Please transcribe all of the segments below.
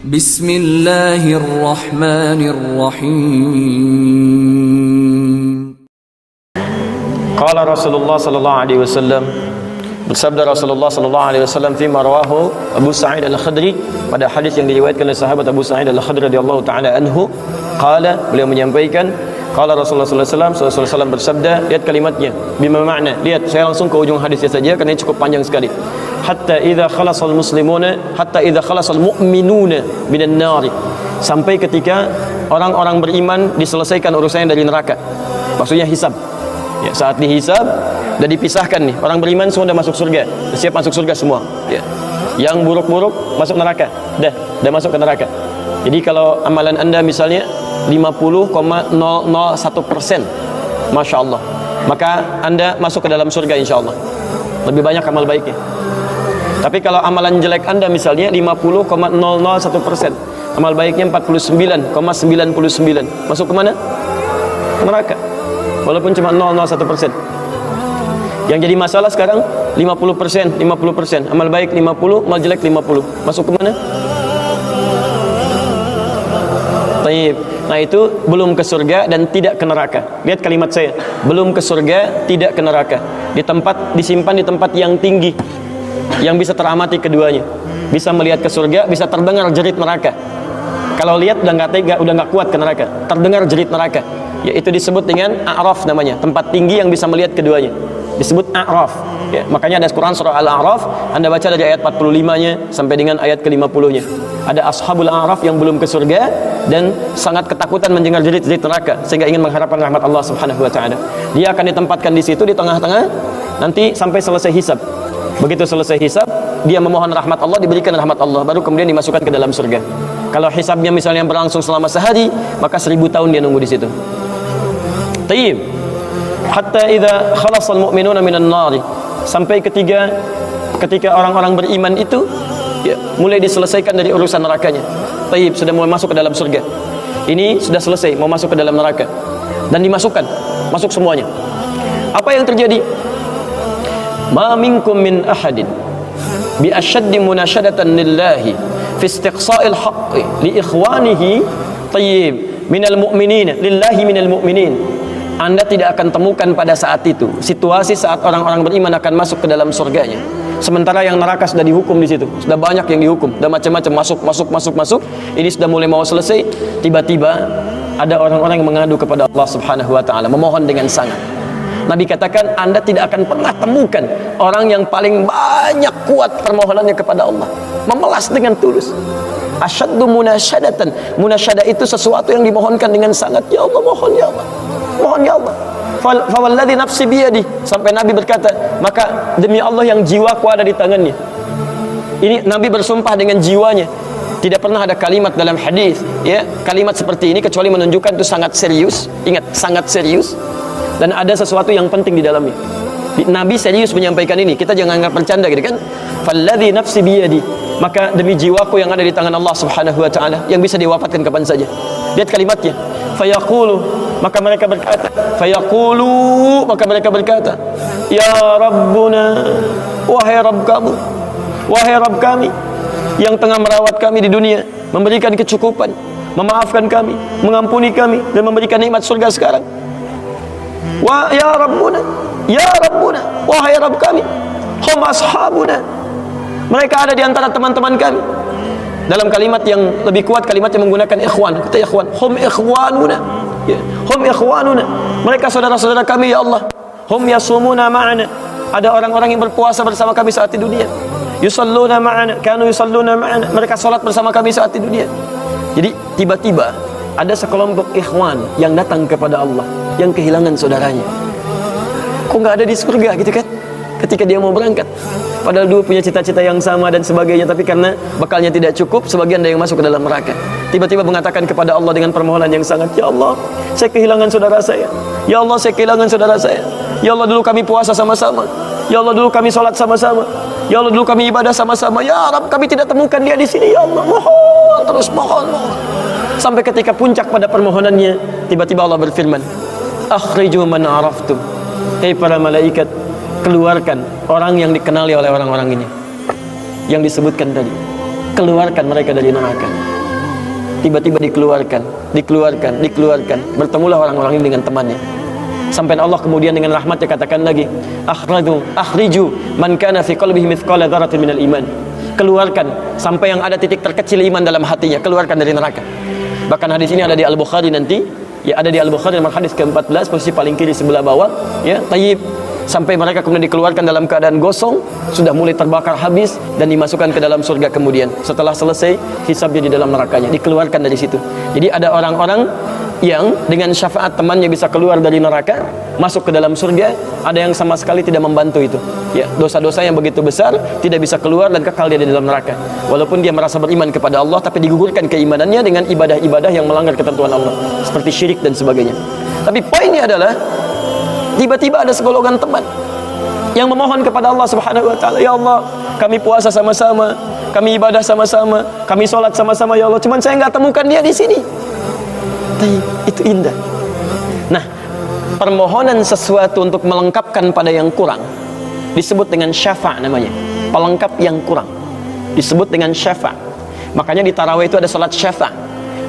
Bismillahirrahmanirrahim. Qala Rasulullah sallallahu alaihi wasallam, bersabda Rasulullah sallallahu alaihi wasallam fi marwahu Abu Sa'id Al-Khudri, pada hadis yang diriwayatkan oleh sahabat Abu Sa'id Al-Khudri radhiyallahu taala anhu, qala, beliau menyampaikan, qala Rasulullah sallallahu alaihi wasallam bersabda, lihat kalimatnya, bima makna, lihat, saya langsung ke ujung hadisnya saja karena ini cukup panjang sekali. Hatta idza khalasal muslimuna, hatta idza khalasal mu'minuna minan nar, sampai ketika orang-orang beriman diselesaikan urusannya dari neraka, maksudnya hisab. Ya, saat dihisab dan dipisahkan nih, orang beriman semua sudah masuk surga, siap masuk surga semua. Ya. Yang buruk-buruk masuk neraka, dah masuk ke neraka. Jadi kalau amalan anda misalnya 50,001%, masya Allah, maka anda masuk ke dalam surga insya Allah. Lebih banyak amal baiknya. Tapi kalau amalan jelek anda misalnya 50,001%, amal baiknya 49,99, masuk ke mana? Ke neraka. Walaupun cuma 0,01%. Yang jadi masalah sekarang 50%, amal baik 50, amal jelek 50. Masuk ke mana? Taib. Nah itu belum ke surga dan tidak ke neraka. Lihat kalimat saya, belum ke surga, tidak ke neraka. Disimpan di tempat yang tinggi, yang bisa teramati keduanya. Bisa melihat ke surga, bisa terdengar jerit neraka. Kalau lihat udah nggak tega, udah nggak kuat ke neraka. Terdengar jerit neraka, yaitu disebut dengan A'raf namanya, tempat tinggi yang bisa melihat keduanya, disebut A'raf. Ya, makanya ada Quran surah Al-A'raf, anda baca dari ayat 45-nya sampai dengan ayat ke-50-nya. Ada ashabul A'raf yang belum ke surga dan sangat ketakutan mendengar jerit-jerit neraka, sehingga ingin mengharapkan rahmat Allah Subhanahu wa taala. Dia akan ditempatkan di situ di tengah-tengah nanti sampai selesai hisab. Begitu selesai hisab, dia memohon rahmat Allah, diberikan rahmat Allah, baru kemudian dimasukkan ke dalam surga. Kalau hisabnya misalnya berlangsung selama sehari, maka 1000 tahun dia nunggu di situ. Taib. Hatta idza khalasal mu'minuna minan nar, sampai ketika orang-orang beriman itu ya, mulai diselesaikan dari urusan nerakanya. Taib, sudah mulai masuk ke dalam surga. Ini sudah selesai, mau masuk ke dalam neraka. Dan dimasukkan, masuk semuanya. Apa yang terjadi? Ma minkum min ahadin bi ashaddi munashadatan lillahi fi istiqsa'il haqqi li ikhwanihi tayyib minal mu'minin lillahi minal mu'minin. Anda tidak akan temukan pada saat itu situasi saat orang-orang beriman akan masuk ke dalam surganya, sementara yang neraka sudah dihukum di situ, sudah banyak yang dihukum, sudah macam-macam masuk. Ini sudah mulai mau selesai, tiba-tiba ada orang-orang yang mengadu kepada Allah Subhanahu wa taala, memohon dengan sangat. Nabi katakan, Anda tidak akan pernah temukan orang yang paling banyak kuat permohonannya kepada Allah, memelas dengan tulus. Asyaddu munasyadatan. Munasyadah itu sesuatu yang dimohonkan dengan sangat. Ya Allah, mohon ya Allah, mohon ya Allah. Fawalladzi nafsi biyadi, sampai Nabi berkata, maka demi Allah yang jiwaku ada di tangannya. Ini Nabi bersumpah dengan jiwanya. Tidak pernah ada kalimat dalam hadis, ya, kalimat seperti ini kecuali menunjukkan itu sangat serius. Ingat, sangat serius. Dan ada sesuatu yang penting di dalamnya. Nabi serius menyampaikan ini. Kita jangan anggap bercanda gitu kan. Falladzi nafsi biyadi, maka demi jiwaku yang ada di tangan Allah Subhanahu wa taala, yang bisa diwafatkan kapan saja. Lihat kalimatnya. Fayaqulu, maka mereka berkata, maka mereka berkata, ya Rabbuna, wahai Rabb kamu, wahai Rabb kami yang tengah merawat kami di dunia, memberikan kecukupan, memaafkan kami, mengampuni kami, dan memberikan nikmat surga sekarang. Wa ya Rabbuna, wahai Rabb kami, hum ashabuna, mereka ada di antara teman-teman kami. Dalam kalimat yang lebih kuat, kalimat yang menggunakan ikhwan, kata ikhwan, hum ikhwanuna, ya, hum ikhwanuna, mereka saudara-saudara kami ya Allah. Hum yasumuna ma'ana, ada orang-orang yang berpuasa bersama kami saat di dunia. Yusalluna ma'ana, kanu yusalluna ma'ana, mereka salat bersama kami saat di dunia. Jadi tiba-tiba ada sekelompok ikhwan yang datang kepada Allah, yang kehilangan saudaranya. Kok nggak ada di surga gitu kan? Ketika dia mau berangkat, padahal dua punya cita-cita yang sama dan sebagainya, tapi karena bekalnya tidak cukup, sebagian ada yang masuk ke dalam neraka. Tiba-tiba mengatakan kepada Allah dengan permohonan yang sangat, ya Allah, saya kehilangan saudara saya. Ya Allah, saya kehilangan saudara saya. Ya Allah, dulu kami puasa sama-sama. Ya Allah, dulu kami sholat sama-sama. Ya Allah, dulu kami ibadah sama-sama. Ya Rabb, kami tidak temukan dia di sini. Ya Allah, mohon, terus mohon. Sampai ketika puncak pada permohonannya, tiba-tiba Allah berfirman, akhriju man araftum. Hei para malaikat, keluarkan orang yang dikenali oleh orang-orang ini, yang disebutkan tadi. keluarkan mereka dari neraka. Tiba-tiba dikeluarkan. Bertemulah orang-orang ini dengan temannya. Sampai Allah kemudian dengan rahmatnya katakan lagi, akhriju man kana fi qalbihi mithqala dzarratin minal iman. Keluarkan sampai yang ada titik terkecil iman dalam hatinya, keluarkan dari neraka. Bahkan hadis ini ada di Al-Bukhari nanti, ya ada di Al-Bukhari nomor hadis ke-14, posisi paling kiri sebelah bawah, ya, tayyib. Sampai mereka kemudian dikeluarkan dalam keadaan gosong, sudah mulai terbakar habis dan dimasukkan ke dalam surga kemudian. Setelah selesai hisabnya di dalam nerakanya, dikeluarkan dari situ. Jadi ada orang-orang yang dengan syafaat temannya bisa keluar dari neraka, masuk ke dalam surga. Ada yang sama sekali tidak membantu itu. Ya, dosa-dosa yang begitu besar tidak bisa keluar dan kekal dia di dalam neraka. Walaupun dia merasa beriman kepada Allah, tapi digugurkan keimanannya dengan ibadah-ibadah yang melanggar ketentuan Allah, seperti syirik dan sebagainya. Tapi poinnya adalah tiba-tiba ada segolongan teman yang memohon kepada Allah Subhanahu wa taala, ya Allah, kami puasa sama-sama, kami ibadah sama-sama, kami sholat sama-sama, ya Allah, cuman saya nggak temukan dia di sini. Itu indah. Nah, permohonan sesuatu untuk melengkapkan pada yang kurang disebut dengan syafa' namanya. Pelengkap yang kurang disebut dengan syafa'. Makanya di tarawih itu ada salat syafa'.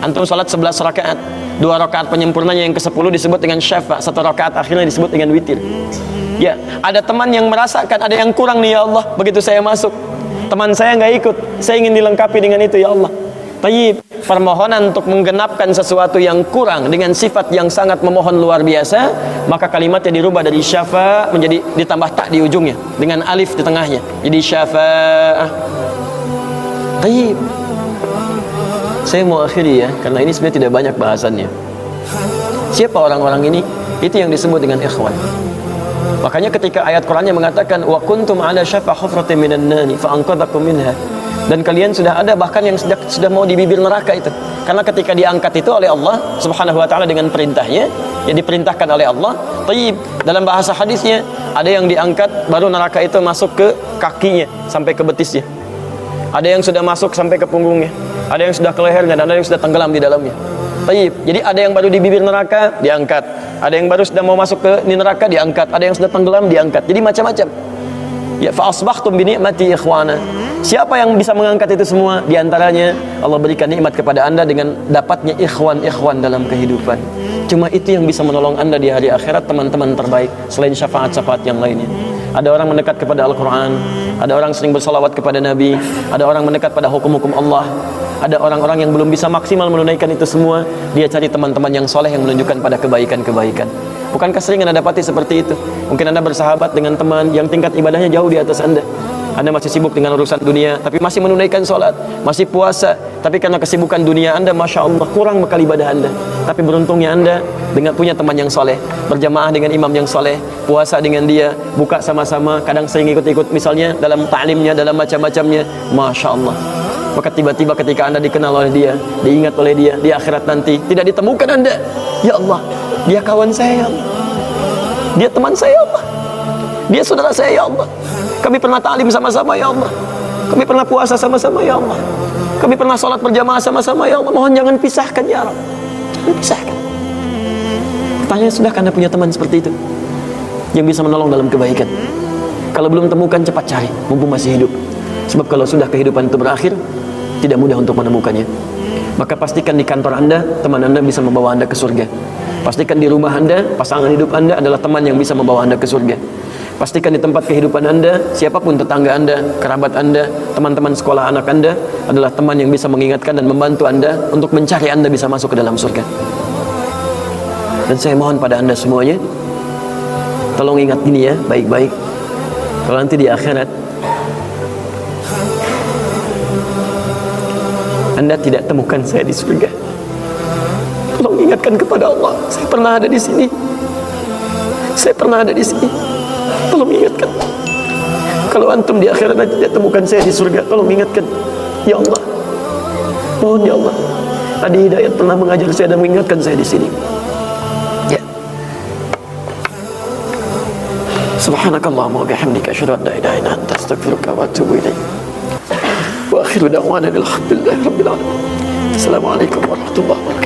Antum salat 11 rakaat, 2 rakaat penyempurnanya yang ke-10 disebut dengan syafa', 1 rakaat akhirnya disebut dengan witir. Ya, ada teman yang merasakan ada yang kurang nih, ya Allah, begitu saya masuk teman saya nggak ikut, saya ingin dilengkapi dengan itu, ya Allah. Tayyib, permohonan untuk menggenapkan sesuatu yang kurang dengan sifat yang sangat memohon luar biasa, maka kalimatnya dirubah dari syafa' menjadi ditambah tak di ujungnya dengan alif di tengahnya, jadi syafa'ah. Tayyib, saya mau akhiri ya, karena ini sebenarnya tidak banyak bahasannya. Siapa orang-orang ini? Itu yang disebut dengan ikhwan. Makanya ketika ayat Qur'annya mengatakan wa kuntum ala syafa hufratin minan nari fa anqadhakum minha, dan kalian sudah ada bahkan yang sudah mau di bibir neraka itu. Karena ketika diangkat itu oleh Allah Subhanahu wa taala dengan perintahnya, yang diperintahkan oleh Allah. Tayyib, dalam bahasa hadisnya ada yang diangkat baru neraka itu masuk ke kakinya sampai ke betisnya. Ada yang sudah masuk sampai ke punggungnya, ada yang sudah ke lehernya, dan ada yang sudah tenggelam di dalamnya. Tayyib, jadi ada yang baru di bibir neraka diangkat, ada yang baru sudah mau masuk ke neraka diangkat, ada yang sudah tenggelam diangkat. Jadi macam-macam. Ya, fa asbahtum bi ni'mati ikhwana. Siapa yang bisa mengangkat itu semua? Di antaranya Allah berikan nikmat kepada Anda dengan dapatnya ikhwan-ikhwan dalam kehidupan. Cuma itu yang bisa menolong Anda di hari akhirat, teman-teman terbaik selain syafaat-syafaat yang lainnya. Ada orang mendekat kepada Al-Quran, ada orang sering bersalawat kepada Nabi, ada orang mendekat pada hukum-hukum Allah. Ada orang-orang yang belum bisa maksimal menunaikan itu semua, dia cari teman-teman yang soleh yang menunjukkan pada kebaikan-kebaikan. Bukankah sering Anda dapati seperti itu? Mungkin Anda bersahabat dengan teman yang tingkat ibadahnya jauh di atas Anda. Anda masih sibuk dengan urusan dunia, tapi masih menunaikan sholat, masih puasa, tapi karena kesibukan dunia Anda, Masya Allah, kurang bekal ibadah Anda. Tapi beruntungnya Anda dengan punya teman yang soleh, berjamaah dengan imam yang soleh, puasa dengan dia, buka sama-sama, kadang sering ikut-ikut misalnya dalam ta'limnya, dalam macam-macamnya, Masya Allah. Maka tiba-tiba ketika Anda dikenal oleh dia, diingat oleh dia, di akhirat nanti tidak ditemukan Anda, ya Allah, dia kawan saya, ya Allah, dia teman saya, ya Allah, dia saudara saya, ya Allah, kami pernah ta'lim sama-sama, ya Allah, kami pernah puasa sama-sama, ya Allah, kami pernah sholat berjamaah sama-sama, ya Allah, mohon jangan pisahkan, ya Allah, jangan pisahkan. Pertanyaan, sudahkah Anda punya teman seperti itu yang bisa menolong dalam kebaikan? Kalau belum temukan, cepat cari mumpung masih hidup. Sebab kalau sudah kehidupan itu berakhir, tidak mudah untuk menemukannya. Maka pastikan di kantor Anda, teman Anda bisa membawa Anda ke surga. Pastikan di rumah Anda, pasangan hidup Anda adalah teman yang bisa membawa Anda ke surga. Pastikan di tempat kehidupan Anda, siapapun tetangga Anda, kerabat Anda, teman-teman sekolah anak Anda adalah teman yang bisa mengingatkan dan membantu Anda untuk mencari Anda bisa masuk ke dalam surga. Dan saya mohon pada Anda semuanya, tolong ingat ini ya, baik-baik. Kalau nanti di akhirat Anda tidak temukan saya di surga, tolong ingatkan kepada Allah, saya pernah ada di sini, saya pernah ada di sini, tolong ingatkan. Kalau antum di akhirat nanti tidak temukan saya di surga, tolong ingatkan, ya Allah, mohon ya Allah. Tadi Hidayat pernah mengajar saya dan mengingatkan saya di sini. Ya. Subhanakallahumma wa bihamdika asyhadu an la ilaha illa anta astaghfiruka wa atubu ilaik. Wa akhiru da'wana alhamdulillahi rabbil alamin. Assalamualaikum warahmatullahi wabarakatuh.